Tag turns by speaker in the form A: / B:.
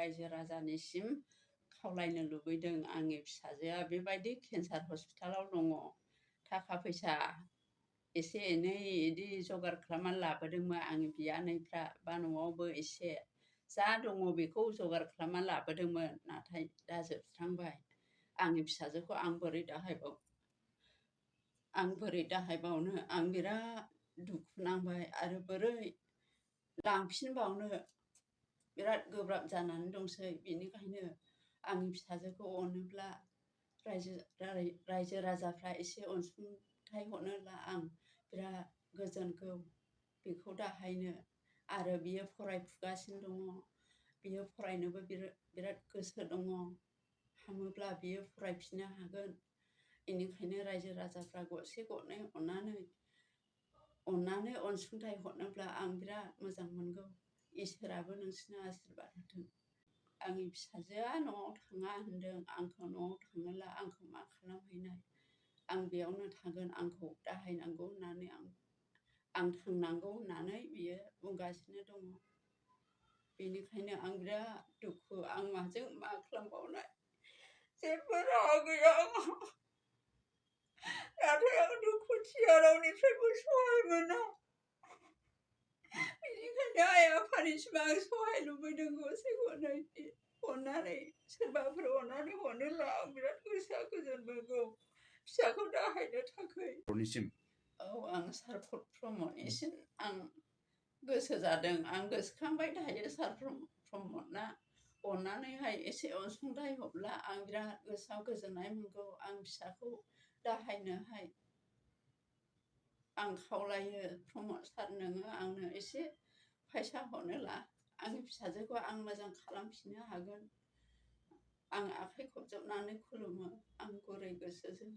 A: रायजो राजानिसिम खावलायनो लुबैदों आंनि फिसाजोआ बेबायदि केन्सार हस्पिटालाव दङ थाखा फैसा एसे एनै इदि जगार खालामनानै लाबोदोंमोन आंनि बियानैफ्रा बा न'आवबो एसे जा दङ बेखौ जगार खालामनानै लाबोदोंमोन नाथाय दा जोबस्रांबाय आंनि फिसाजोखौ आं बोरै दाहायबावनो आं बिराद दुखु नांबाय आरो बोरै लांफिनबावनो बिराद गोब्राब जानानै दंसै बेनिखायनो आंनि फिसाजोखौ अनोब्ला रायजो राजाफ्रा एसे अनसुंथाइ हरनोब्ला आं बिराद गोजोनगौ बेखौ दाहायनो आरो बियो फरायफुगासिनो दङ बियो फरायनोबो बिराद गोसो दङ हामोब्ला बियो फरायफिननो हागोन बेनिखायनो रायजो राजाफ्रा गरसे गरनै अननानै अनसुंथाइ हरनोब्ला आं बिराद मोजां मोनगौ इसोराबो नोंसिनो आशीर्बाद होथों आंनि फिसाजोआ न'आव थाङा होनदों आंखौ न'आव थाङोब्ला आंखौ मा खालामहैनाय आं बेयावनो थागोन आंखौ दाहायनांगौ होननानै आं थांनांगौ होननानै बियो बुंगासिनो दङ बेनिखायनो आं बिराद दुखु आं माजों मा खालामबावनाय जेबो राहा गैया नाथाय आं दुखुथिया रावनिफ्रायबो सहाय मोना बेनिखायनो आइ आफानिसिम आं सहाय लुबैदों गरसे गरनै अननानै सोरबाफोर अननानै हरनोब्ला आं बिराद गोसोआ गोजोन मोनगौ फिसाखौ दाहायनो थाखाय औ आं सार प्रमदनिसिम आं गोसो जादों आं गोसोखांबाय थायो सार प्रमदना अननानैहाय एसे अनसुंथाइ हरब्ला आं बिराद गोसोआव गोजोननाय मोनगौ आं फिसाखौ दाहायनोहाय आं खावलायो प्रमद सार नोङो आंनो एसे फैसा हरनोब्ला आंनि फिसाजोखौ आं मोजां खालामफिननो हागोन आं आखाइ खबजबनानै खुलुमो आं गुरै गोसोजों